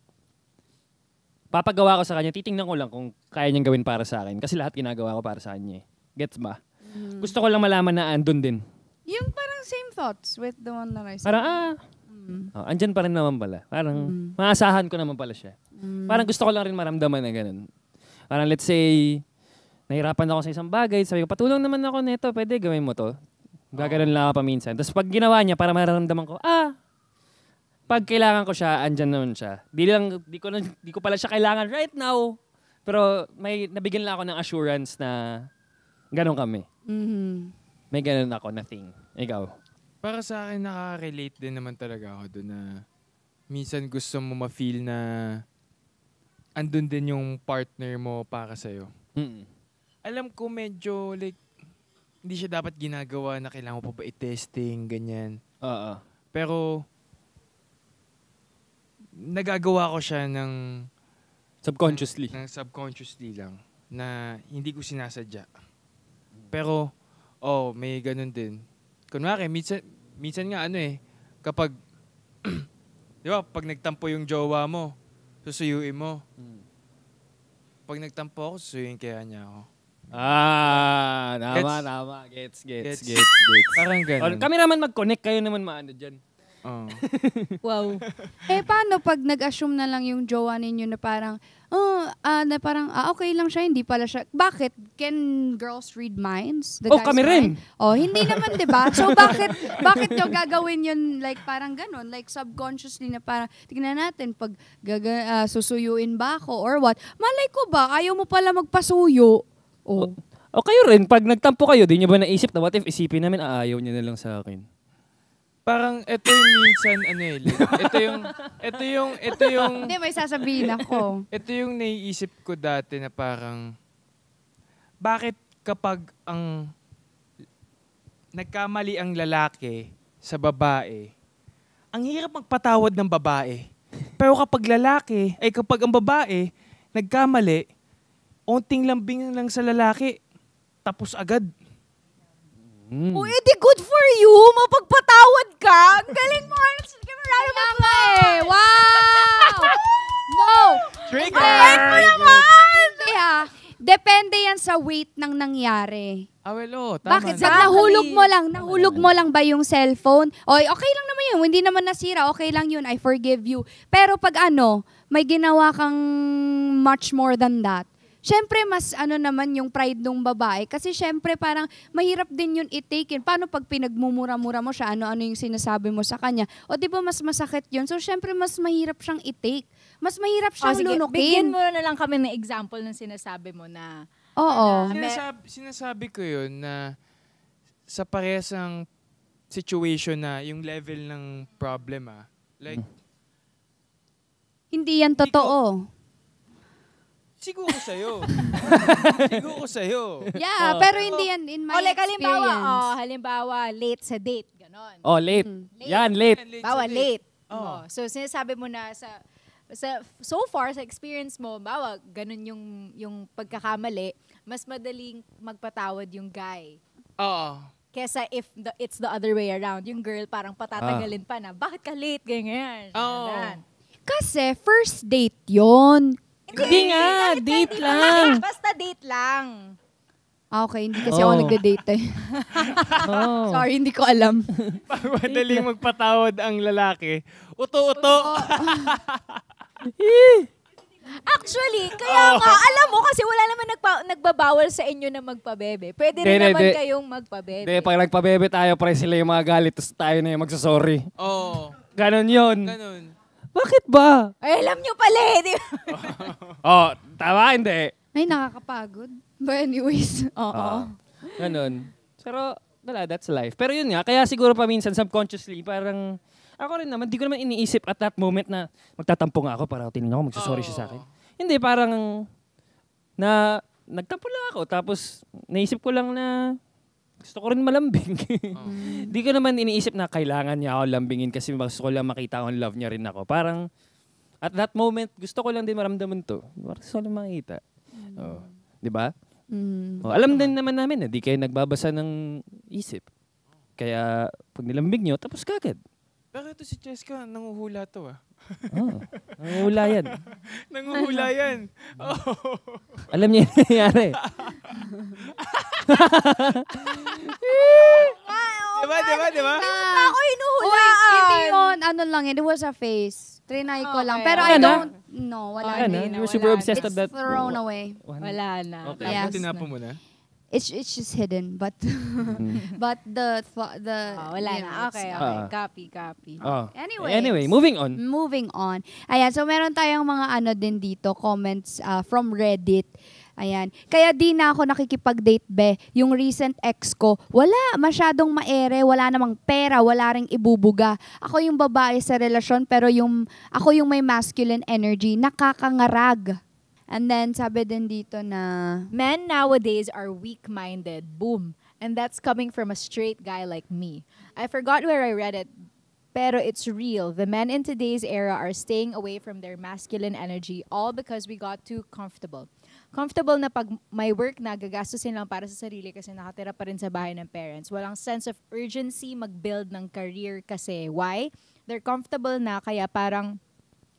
papagawa ko sa kanya, titingnan ko lang kung kaya niyang gawin para sa akin. Kasi lahat ginagawa ko para sa kanya eh. Gets ba? Gusto ko lang malaman na andun din. Yung parang same thoughts with the one that I said. Parang, andyan pa rin naman pala. Parang, maasahan ko naman pala siya. Parang gusto ko lang rin maramdaman na ganun. Parang let's say, nahirapan ako sa isang bagay, sabi ko, patulong naman ako nito, pwede gawin mo to. Gaganon lang ako paminsan. Tapos pag ginawa niya, para mararamdaman ko, pag kailangan ko siya, andyan naman siya. Di ko pala siya kailangan right now. Pero may nabigyan lang ako ng assurance na ganon kami. May ganon ako na thing. Ikaw? Para sa akin, nakaka-relate din naman talaga ako doon na minsan gusto mo ma-feel na andun din yung partner mo para sa'yo. Alam ko medyo like, hindi siya dapat ginagawa na kailangan mo pa ba i-testing, ganyan. Pero, nagagawa ko siya ng subconsciously lang na hindi ko sinasadya. Pero, may ganun din. Kunwari, minsan nga kapag, di ba, pag nagtampo yung jowa mo, susuyuin mo. Pag nagtampo ako, susuyuin kaya niya ako. Tama. Gets. Parang ganun. Kami naman mag-connect, kayo naman maano dyan. Wow. Paano pag nag-assume na lang yung jowa ninyo na parang, okay lang siya, hindi pala siya. Bakit? Can girls read minds? Kami rin. Hindi naman, di ba? So, bakit nyo gagawin yun, like, parang ganun, like, subconsciously na parang, tignan natin, pag susuyuin ba ako or what? Malay ko ba, ayaw mo pala magpasuyo. O kayo rin, pag nagtampo kayo, di nyo ba naisip na what if isipin namin, ayaw niya na lang sa akin? Parang ito yung minsan, ito yung... Hindi, may sasabihin ako. Ito yung naiisip ko dati na parang, bakit kapag nagkamali ang lalaki sa babae, ang hirap magpatawad ng babae. Pero kapag ang babae, nagkamali, onting lambing lang sa lalaki, tapos agad. Edi good for you. Mapagpatawad ka. Ang galing mo. Kaya nga Wow! No! Trigger! Hindi Depende yan sa weight ng nangyari. Tama. Bakit? Nahulog mo lang ba yung cellphone? Okay lang naman yun. Hindi naman nasira. Okay lang yun. I forgive you. Pero pag may ginawa kang much more than that, syempre, mas naman yung pride ng babae. Kasi syempre, parang mahirap din yun i-take in. Paano pag pinagmumura-mura mo siya, ano-ano yung sinasabi mo sa kanya? O di ba mas masakit yun? So syempre, mas mahirap siyang i-take. Mas mahirap siyang lunukin. Bigyan mo na lang kami ng example ng sinasabi mo na... Oo. Sinasabi ko yun na sa parehas ng situation na yung level ng problema, like... Hindi yan totoo. Siguro sa'yo. Yeah, pero hindi yan in my experience. Halimbawa, late sa date. Ganon. Late. Yan, late. Late. So, sinasabi mo na so far, sa experience mo, ganun yung pagkakamali, mas madaling magpatawad yung guy. Kesa if it's the other way around. Yung girl parang patatagalin pa na, bakit ka late? Ganyan. Kasi first date yon. Hindi nga, date lang. Basta date lang. Okay, hindi kasi ako nagde-date Sorry, hindi ko alam. Pag madaling magpatawad ang lalaki, uto-uto. Actually, kaya nga, alam mo, kasi wala naman nagbabawal sa inyo na magpabebe. Pwede rin naman kayong magpabebe. Hindi, pag nagpabebe tayo, pre sila yung mga galit, tapos tayo na yung magsasorry. Ganon yun. Ganon. Bakit ba? Ay, alam nyo pala eh. Tama, hindi. Ay, nakakapagod. But anyways, Ganon. Pero, that's life. Pero yun nga, kaya siguro paminsan subconsciously, parang, ako rin naman, di ko naman iniisip at that moment na magtatampo nga ako para tingnan ako, magsasorry siya sa akin. Hindi, parang, nagtampo lang ako, tapos, naisip ko lang na, gusto ko rin malambing. Di ko naman iniisip na kailangan niya ako lambingin kasi gusto ko lang makita kung love niya rin ako. Parang, at that moment, gusto ko lang din maramdaman to. Gusto ko lang makita. Di ba? Alam din naman namin na di kayo nagbabasa ng isip. Kaya, pag nilambing nyo, tapos kagad. Pero ito si Cheska, nanguhula to Oh, nangungula yan. Nanguhula yan. Oh. Alam niya yung nangyayari. Diba? Ako hinuhulaan. Uy, hindi yun. Ano lang yun. It was a face. Trinay ko lang. Pero I Wala na? don't... No, wala Wala na. na? You were super obsessed It's with that. thrown away. Wala na. Okay. Yes. Tinapo mo na? It's just hidden. But but the Wala you na. know, Okay. Copy. Oh. Anyways. Moving on. Moving on. Ayan, so meron tayong mga ano din dito, comments from Reddit. Ayan. Kaya di na ako nakikipag-date, be. Yung recent ex ko, wala, masyadong maere, wala namang pera, wala ring ibubuga. Ako yung babae sa relasyon, pero ako yung may masculine energy, nakakangarag. And then, sabi din dito na, Men nowadays are weak-minded. Boom. And that's coming from a straight guy like me. I forgot where I read it, pero it's real. The men in today's era are staying away from their masculine energy all because we got too comfortable. Comfortable na pag may work na, gagastusin lang para sa sarili kasi nakatira pa rin sa bahay ng parents. Walang sense of urgency mag-build ng career kasi. Why? They're comfortable na kaya parang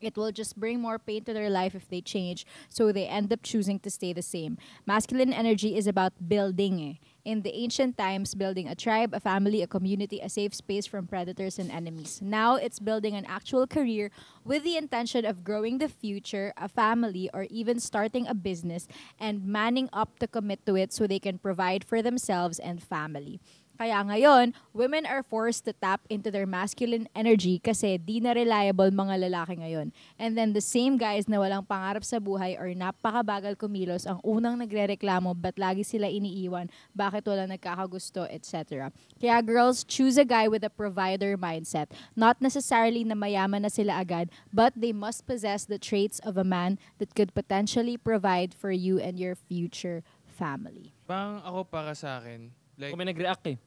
it will just bring more pain to their life if they change, so they end up choosing to stay the same. Masculine energy is about building. In the ancient times, building a tribe, a family, a community, a safe space from predators and enemies. Now, it's building an actual career with the intention of growing the future, a family, or even starting a business and manning up to commit to it so they can provide for themselves and family. Kaya ngayon, women are forced to tap into their masculine energy kasi di na reliable mga lalaki ngayon. And then the same guys na walang pangarap sa buhay or napakabagal kumilos ang unang nagrereklamo ba't lagi sila iniiwan, bakit wala nagkakagusto, etc. Kaya girls, choose a guy with a provider mindset. Not necessarily na mayaman na sila agad, but they must possess the traits of a man that could potentially provide for you and your future family. Parang ako para sa akin, like, Kung may nag-react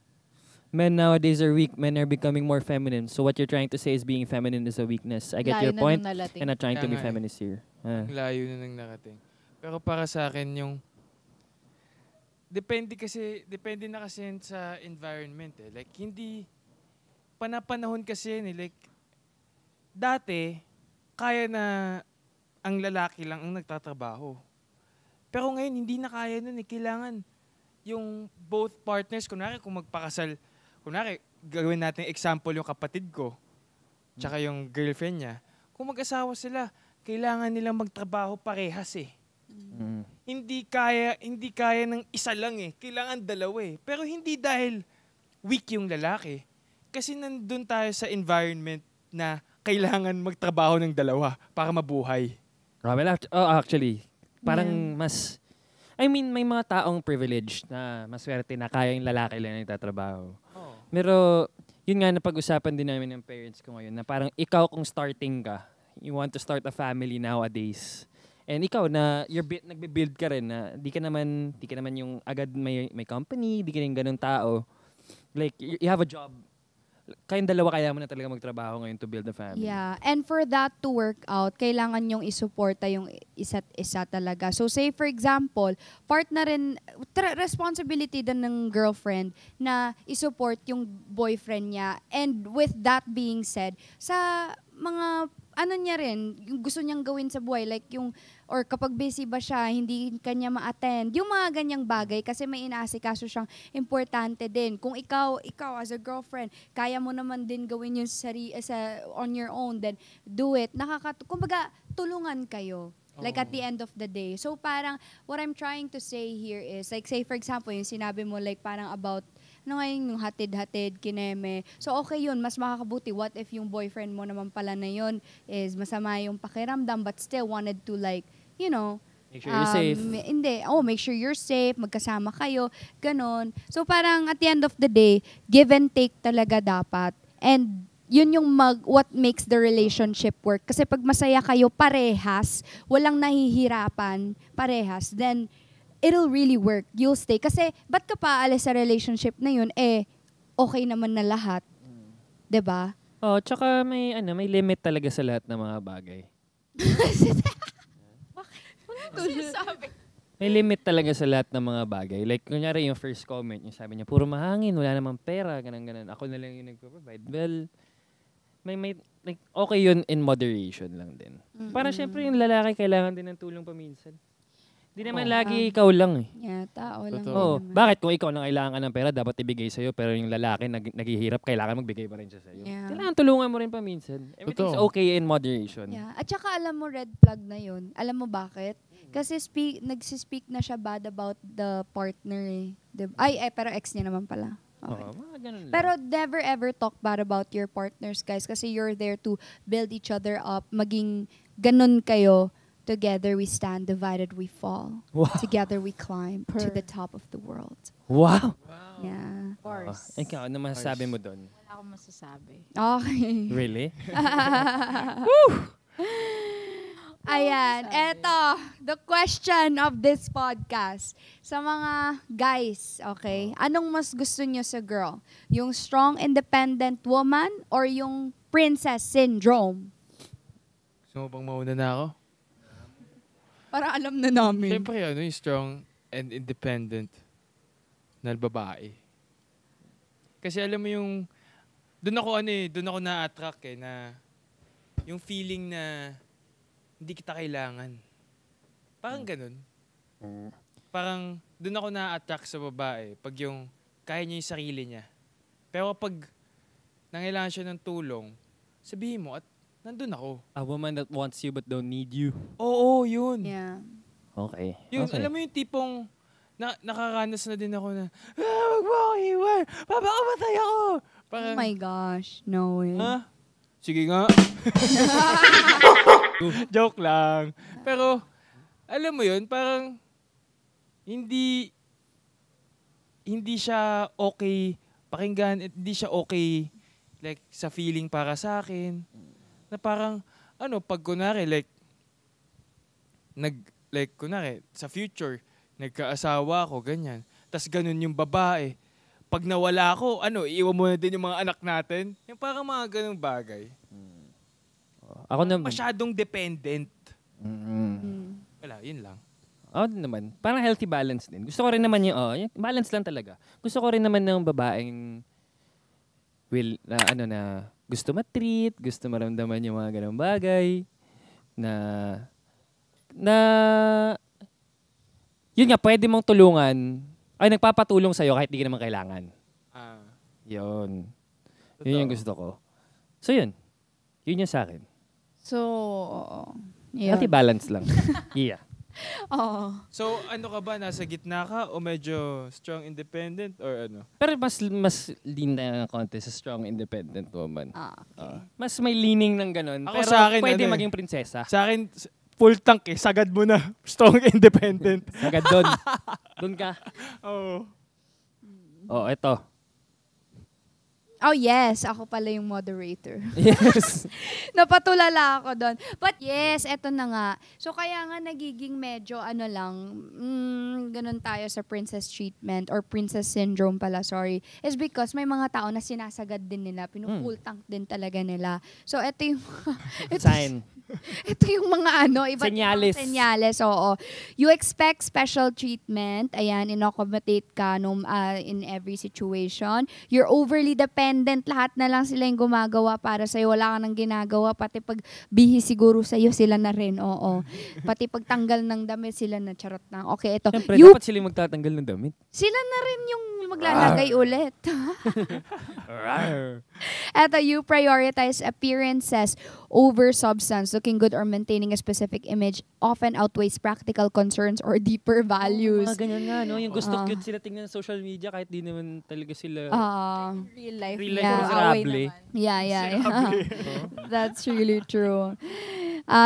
Men nowadays are weak. Men are becoming more feminine. So what you're trying to say is being feminine is a weakness. I get your point. And not trying to be feminist here. layo na nang nakating. Pero para sa akin yung depende na kasi yan sa environment eh. Like hindi panapanahon kasi yan eh. Like dati kaya na ang lalaki lang ang nagtatrabaho. Pero ngayon hindi na kaya nun eh. Kailangan yung both partners, kunwari kung magpakasal, kunwari gawin natin example yung kapatid ko tsaka yung girlfriend niya. Kung mag-asawa sila, kailangan nilang magtrabaho parehas eh. Hindi kaya ng isa lang eh. Kailangan dalawa eh. Pero hindi dahil weak yung lalaki. Kasi nandun tayo sa environment na kailangan magtrabaho ng dalawa para mabuhay. Actually, parang mas... I mean, may mga taong privileged na maswerte na kaya yung lalaki lang nagtatrabaho. Oh. Pero, yun nga napag-usapan din namin ng parents ko ngayon na parang ikaw kung starting ka, you want to start a family nowadays. And ikaw na nagbe-build ka rin na di ka naman yung agad may company, di ka rin ganun tao. Like, you have a job. Kayong dalawa kaya mo na talaga magtrabaho ngayon to build a family. Yeah. And for that to work out, kailangan yung isuporta yung isa't isa talaga. So say for example, part na rin, responsibility din ng girlfriend na isupport yung boyfriend niya. And with that being said, sa mga ano niya rin, yung gusto niyang gawin sa buhay, like yung, or kapag busy ba siya, hindi kanya ma-attend, yung mga ganyang bagay, kasi may inaasikaso siyang importante din. Kung ikaw as a girlfriend, kaya mo naman din gawin yung on your own, then do it. Kumbaga, tulungan kayo. Like at the end of the day. So parang, what I'm trying to say here is, like say for example, yung sinabi mo like parang about, yung hatid-hatid, kineme. So okay yun, mas makakabuti. What if yung boyfriend mo naman pala na yun is masama yung pakiramdam but still wanted to like, you know, make sure you're safe. Make sure you're safe, magkasama kayo, ganon. So parang at the end of the day, give and take talaga dapat. And yun yung what makes the relationship work. Kasi pag masaya kayo parehas, walang nahihirapan parehas, then it'll really work. You'll stay. Kasi ba't ka pa aalis sa relationship na yun? Okay naman na lahat. 'Di ba? Oh, tsaka may limit talaga sa lahat ng mga bagay. May limit talaga sa lahat ng mga bagay. Like, kunyari yung first comment, yung sabi niya, puro mahangin, wala namang pera, ganun. Ako na lang yung nagpo-provide. Well, like, okay yun in moderation lang din. Para syempre yung lalaki kailangan din ng tulong paminsan. Hindi naman lagi ikaw lang eh. Yeah, tao lang. Oo. Naman. Bakit kung ikaw nang kailangan ng pera, dapat ibigay sa'yo, pero yung lalaki naghihirap, kailangan magbigay pa rin siya sa'yo. Yeah. Kailangan tulungan mo rin paminsan. Everything's okay in moderation. Yeah. At saka alam mo, red flag na yun. Alam mo bakit? Kasi nagsispeak na siya bad about the partner eh. Pero ex niya naman pala. Okay. Mga ganun lang. Pero never ever talk bad about your partners, guys. Kasi you're there to build each other up. Maging ganun kayo. Together we stand, divided we fall. Wow. Together we climb to the top of the world. Wow! Yeah. Of course. Ikaw, ano masasabi mo doon? Wala akong masasabi. Okay. Really? Ayan. Eto, the question of this podcast. Sa mga guys, okay? Anong mas gusto nyo sa girl? Yung strong, independent woman or yung princess syndrome? Gusto mo bang mauna na ako? Para alam na namin. Siyempre, yung strong and independent na babae. Kasi alam mo yung, doon ako na-attract na yung feeling na hindi kita kailangan. Parang ganun. Parang doon ako na-attract sa babae pag yung kaya niya yung sarili niya. Pero pag nangailangan siya ng tulong, sabihin mo at nandun ako. A woman that wants you but don't need you. Oo, yun. Yeah. Okay. Yun, Okay. alam mo yung tipong nakaranas na din ako na, wag mo ako iwan, papakamatay ako. Parang, Oh my gosh. No way. ha? Sige nga. Joke lang. Pero, alam mo yun, parang, hindi siya okay pakinggan, hindi siya okay like sa feeling para sa akin. Na parang, pag kunwari, kunwari, sa future, nagkaasawa ako, ganyan. Tas ganun yung babae. Pag nawala ako, iiwan mo na din yung mga anak natin. Yung parang mga ganung bagay. Ako na Masyadong dependent. Wala, yun lang. Ako din naman. Parang healthy balance din. Gusto ko rin naman yung balance lang talaga. Gusto ko rin naman ng babaeng gusto ma-treat, gusto maramdaman yung mga ganung bagay na yun nga, pwede mong tulungan ay nagpapatulong sa'yo kahit di ka naman kailangan. Yun. Yun yung gusto ko. So yun. Yun yung sa akin. So, yeah. Healthy balance lang. Yeah. Oo. So, ka ba? Nasa gitna ka o medyo strong independent or ano? Pero mas lean na ng konti sa strong independent woman. Okay. Mas may leaning ng ganun. Ako Pero sa akin, pwede maging prinsesa. Sa akin, full tank eh. Sagad mo na. Strong independent. Agad doon. Doon ka. Oo. Oh, eto. Oh yes, ako pala yung moderator. Yes. Napatulala ako doon. But yes, eto na nga. So kaya nga nagiging medyo ganun tayo sa princess treatment or princess syndrome pala, sorry. Is because may mga tao na sinasagad din nila, pinufull tank din talaga nila. So eto yung Sign. ito yung mga iba't Senyales. ibang senyales, oo. You expect special treatment, ayan, in-accommodate ka in every situation. You're overly dependent, lahat na lang sila yung gumagawa para sa'yo, wala ka nang ginagawa, pati pag bihis siguro sa'yo, sila na rin, oo. Pati pag tanggal ng damit, sila na, charot na. Okay, ito. Siyempre, dapat sila yung magtatanggal ng damit. Sila na rin yung maglalagay ulit. Eto, you prioritize appearances over substance. Looking good or maintaining a specific image often outweighs practical concerns or deeper values. Mga ganyan nga, no? Yung gusto cute sila tingnan sa social media kahit di naman talaga sila Real life. real life Yeah. miserable. Yeah. That's really true.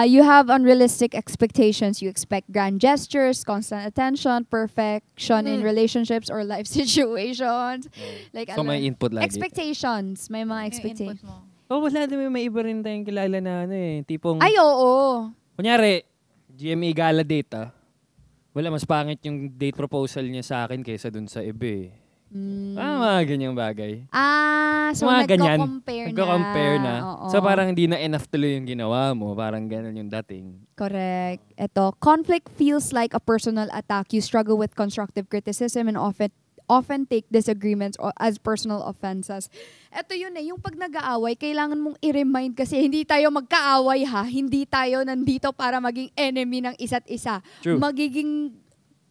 You have unrealistic expectations. You expect grand gestures, constant attention, perfection in relationships or life situations. Like, So may input lagi. expectations. May mga Yung expectations. input mo. Wala naman, may iba rin tayong kilala na tipong, Ay, oo. kunyari, GMA gala date wala, mas pangit yung date proposal niya sa akin kaysa dun sa iba eh. Mga ganyang bagay. So Mga ganyan. nagko-compare na. Oo. So parang hindi na enough tuloy yung ginawa mo. Parang ganun yung dating. Correct. Ito, conflict feels like a personal attack. You struggle with constructive criticism and often take disagreements as personal offenses. Ito yun yung pag nag-aaway, kailangan mong i-remind kasi hindi tayo magkaaway ha. Hindi tayo nandito para maging enemy ng isa't isa. True. Magiging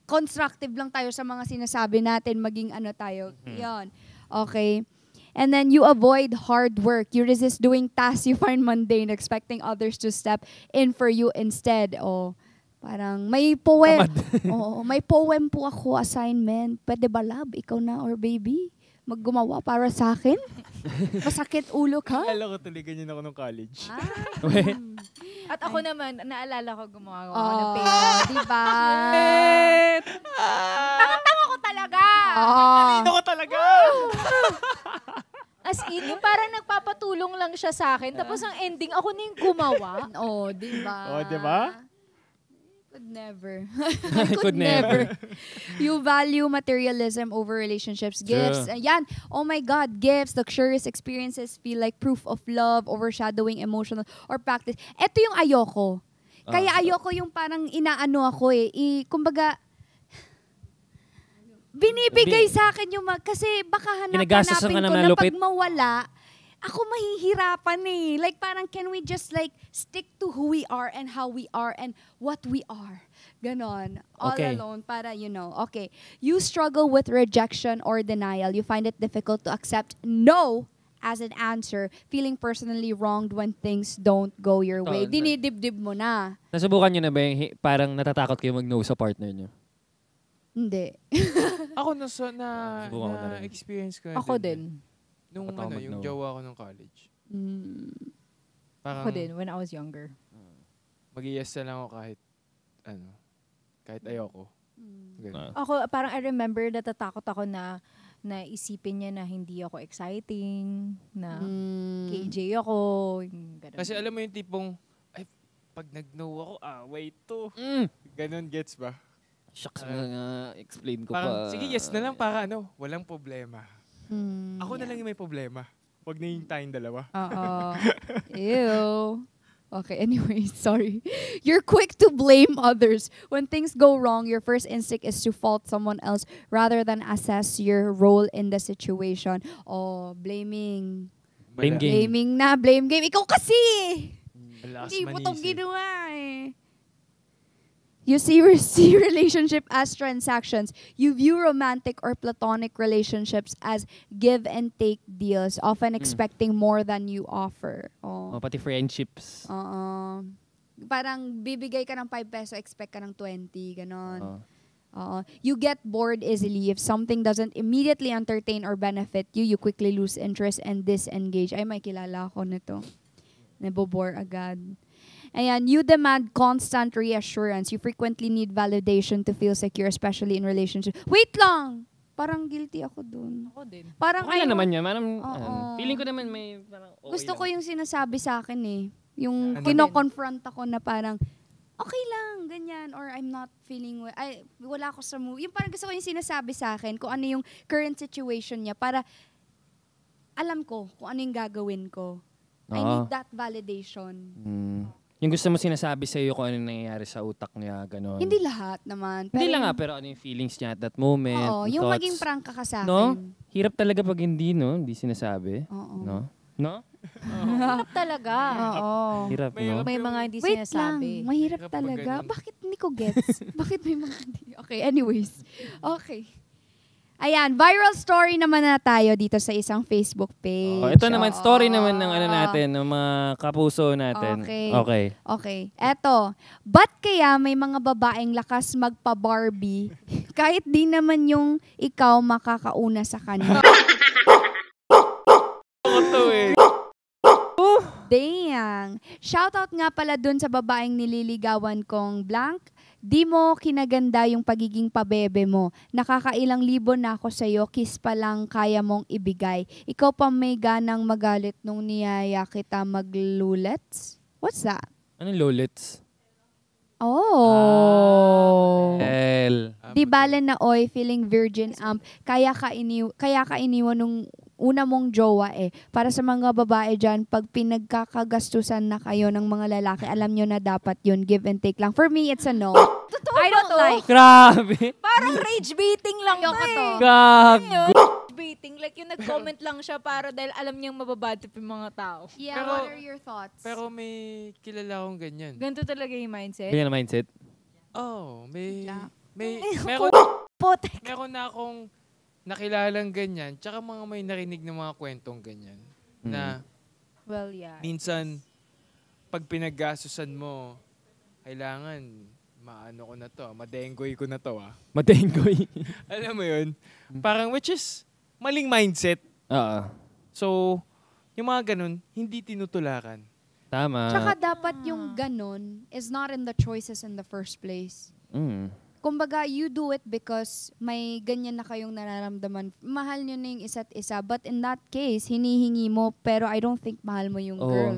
constructive lang tayo sa mga sinasabi natin, maging ano tayo. Yan. Okay. And then you avoid hard work. You resist doing tasks you find mundane, expecting others to step in for you instead. O parang may poem. Oo, may poem po ako, assignment. Pwede ba love? Ikaw na or baby? Maggumawa para sa akin? Masakit ulo ka? Akala ko tuloy ganyan ako nung college. At ako naman, naalala ko gumawa ako ng Oh, paper. diba? Tanga ko talaga! Oh. Ako talaga! As in, yung parang nagpapatulong lang siya sa akin. Tapos ang ending, ako na yung gumawa. Oh, diba? Oh, diba? Could never. Could never. You value materialism over relationships. Gifts. True. Ayan. Oh my God. Gifts, luxurious experiences feel like proof of love, overshadowing emotional or practice. Ito yung ayoko. Kaya ayoko yung parang inaano ako kumbaga, binibigay sa akin yung kasi baka Ginagastosan hanapin ka na ko ng na lupit. pag mawala, ako mahihirapan Like parang can we just like stick to who we are and how we are and what we are. Ganon. All Okay. alone para Okay. You struggle with rejection or denial. You find it difficult to accept no as an answer, feeling personally wronged when things don't go your way. Totoo. Dinidibdib mo na. Nasubukan nyo na ba yung parang natatakot kayo mag-no sa partner nyo? Hindi. Ako Subukan ko na rin. experience ko. Ako din. Nung Takot ako yung mag-no. jowa ko nung college. Parang Ako din, when I was younger. mag-yes na lang ako kahit ayoko. Ganun. Ako, parang I remember natatakot ako na isipin niya na hindi ako exciting, na KJ ako, yung ganun. Kasi alam mo yung tipong, ay, pag nag-no ako, wait to. Ganun, gets ba? Shucks, explain ko Parang, pa. sige, yes na lang para walang problema. Ako na Yeah. lang yung may problema. Huwag na yung tayong dalawa. Ew. Okay, anyway, sorry. You're quick to blame others. When things go wrong, your first instinct is to fault someone else rather than assess your role in the situation. Oh, blaming. Blame game. Blaming na, blame game. Ikaw kasi! Malakas Hindi mo itong manisip. ginawa eh. You see relationship as transactions. You view romantic or platonic relationships as give and take deals, often expecting more than you offer. Oh. Pati friendships. Parang bibigay ka ng 5 peso, expect ka ng 20, ganon. Oo. You get bored easily. If something doesn't immediately entertain or benefit you, you quickly lose interest and disengage. Ay, may kilala ako nito. Nabobore agad. Ayan, you demand constant reassurance. You frequently need validation to feel secure, especially in relationships. Wait lang! Parang guilty ako dun. Ako din. Parang Okay lang ayaw- naman yan. Parang, Oo. feeling ko naman may parang okay Gusto lang. ko yung sinasabi sa akin Yung Ano kino-confront ako na parang, okay lang, ganyan, or I'm not feeling well. Ay, wala ako sa mood. Yung parang gusto ko yung sinasabi sa akin kung ano yung current situation niya para alam ko kung ano yung gagawin ko. I need that validation. Yung gusto mo sinasabi sa iyo kung ano nangyayari sa utak niya, gano'n. Hindi lahat naman. Hindi lang yung- nga, pero ano yung feelings niya at that moment. Oo, yung thoughts. maging prangka ka sa akin. No? Hirap talaga pag hindi, no? Hindi sinasabi. Oo. No? No? Hirap talaga. Oo. Hirap, no? May mga hindi Wait lang, sinasabi. mahirap Hirap pag talaga. ganun. Bakit hindi ko gets? Bakit may mga hindi? Okay, anyways. Okay. Ayan, viral story naman na tayo dito sa isang Facebook page. Oh, ito naman, story naman ng ano Oo. natin, ng mga kapuso natin. Okay. Okay. Okay, eto. Ba't kaya may mga babaeng lakas magpa-Barbie kahit di naman yung ikaw makakauna sa kanya? Dang. Shoutout nga pala dun sa babaeng nililigawan kong blank. Di mo kinaganda yung pagiging pabebe mo. Nakakailang libo na ako sa'yo, kiss pa lang kaya mong ibigay. Ikaw pa may ganang magalit nung niyaya kita maglulets? What's that? Anong lolits? Oh. L. Di bale na oy, feeling virgin amp. Kaya ka iniwan nung una mong jowa eh. Para sa mga babae dyan, pag pinagkakagastusan na kayo ng mga lalaki, alam nyo na dapat yun, give and take lang. For me, it's a no. I don't like. Grabe. Parang rage baiting lang to Ayoko to. eh. Gago. Rage baiting. Like yung nag-comment lang siya para dahil alam niyang mababadtrip yung mga tao. Yeah, Pero- what are your thoughts? Pero may kilala akong ganyan. Ganito talaga yung mindset. Ganyan na mindset. Oh, Bigla. meron na akong nakilalang ganyan, tsaka mga may narinig ng mga kwentong ganyan. Na Well, yeah. minsan, pag pinaggastusan mo, kailangan, maano ko na to, madenggoy ko na to Matengoy. Alam mo yun? Parang which is, maling mindset. Oo. So, yung mga ganun, hindi tinutulakan. Tama. Tsaka dapat yung ganun is not in the choices in the first place. Kumbaga, you do it because may ganyan na kayong nararamdaman. Mahal nyo na yung isa't isa. But in that case, hinihingi mo, pero I don't think mahal mo yung Oo. girl.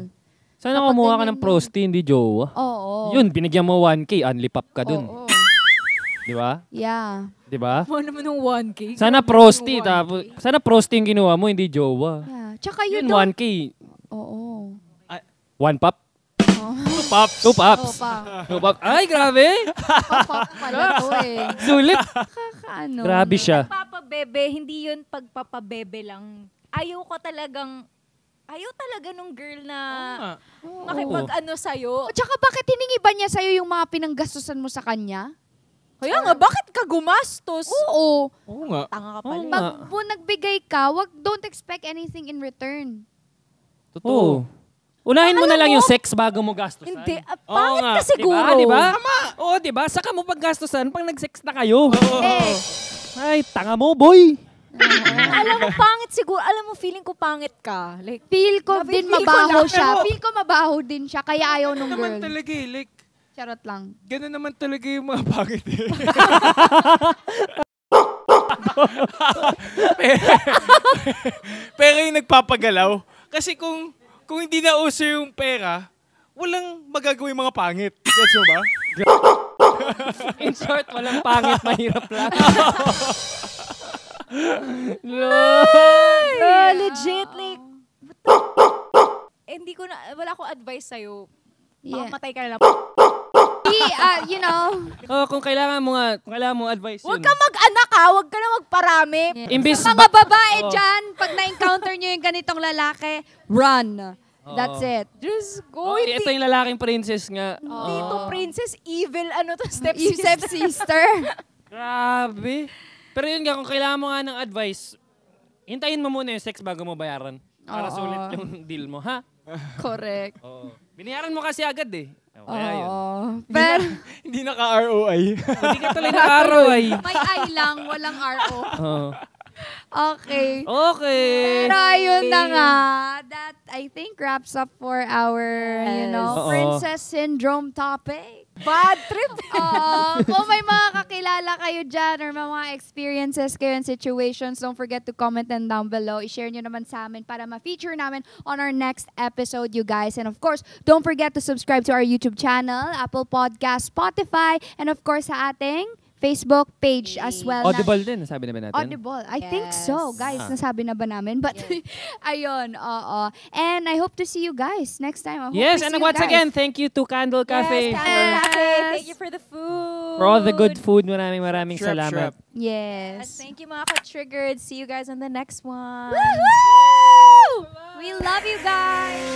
Sana Kapag kumuha ka ganyan ng prosti, hindi jowa. Oo. Yun, binigyan mo 1K, unlipap ka dun. Oo. Di ba? Yeah. Di ba? Mo naman ng 1K. Sana prosti, tapos, sana prosti yung ginawa mo, hindi jowa. Yeah. Tsaka you Yun, don't... 1K. Oo. 1 pop? Oh. 2 pops. 2 pops. Opa. 2 pops. Ay, grabe. Papa pala to eh. Sulit. Kakaano. Grabe siya. Pagpapabebe, hindi yun pagpapabebe lang. Ayaw talaga nung girl na Oo nga. makipag-ano sa'yo. Tsaka bakit hiningi ba niya sa'yo yung mga pinanggastusan mo sa kanya? Kaya nga, bakit ka gumastos? Oo. Oo nga. Tanga ka Oo pala. nga. Pag nagbigay ka, don't expect anything in return. Oo. Unahin mo na lang yung sex bago mo gastusan. Hindi, Oo pangit nga. ka siguro. Diba? Oo, diba? Saka mo paggastusan pag nag-sex na kayo. Eh, Ay, tanga mo, boy. Alam mo, pangit siguro. Alam mo, feeling ko pangit ka. Like, feel ko din Feel ko mabaho lang. siya. Feel ko mabaho din siya, kaya ayaw nung naman girl. talaga eh. Like, Charot lang. ganun naman talaga yung mga pangit eh. Pero yung nagpapagalaw. Kasi kung hindi na uso yung pera, walang magagawa yung mga pangit. Gets mo ba? In short, walang pangit, mahirap lang. legit, like, hindi ko na, wala akong advice sa'yo. Yeah. Makamatay ka na lang. You know. Oh, kung kailangan mo advice Huwag yun. ka mag-anak ha, huwag ka na magparami. Imbis Sa mga babae dyan, pag na-encounter nyo yung ganitong lalaki, run. That's it. Diyos Oh, ko, ito yung lalaking princess nga. Dito, princess, evil, Step stepsister. sister. Grabe. Pero yun nga, kung kailangan mo nga ng advice, hintayin mo muna yung sex bago mo bayaran. Para Oo. sulit yung deal mo, ha? Correct. Oo. Binayaran mo kasi agad eh. Kaya yun. Oo. Pero, Hindi naka-ROI. Hindi ka tuloy nag-araw ay. may I lang, walang RO. Oo. Okay. Okay. Pero ayun na nga. That, I think, wraps up for our, Oo. princess syndrome topic. Bad trip. Kung may mga kakilala kayo dyan or may mga experiences kayo and situations, don't forget to comment them down below. I-share nyo naman sa amin para ma-feature namin on our next episode, you guys. And of course, don't forget to subscribe to our YouTube channel, Apple Podcast, Spotify, and of course sa ating Facebook page as well. Audible din, sabi naman natin. Audible. I think so, guys. Ah. Nasabi na ba namin? But, ayun, oo. And I hope to see you guys next time. I hope Yes, to and see you once guys. again, thank you to Candle Cafe Yes, for, Candle Cafe. Yes. Thank you for the food. for all the good food. Maraming Shrep, salamat. shrep. And Yes. thank you mga ka-triggered. See you guys on the next one. Woohoo! We love you guys.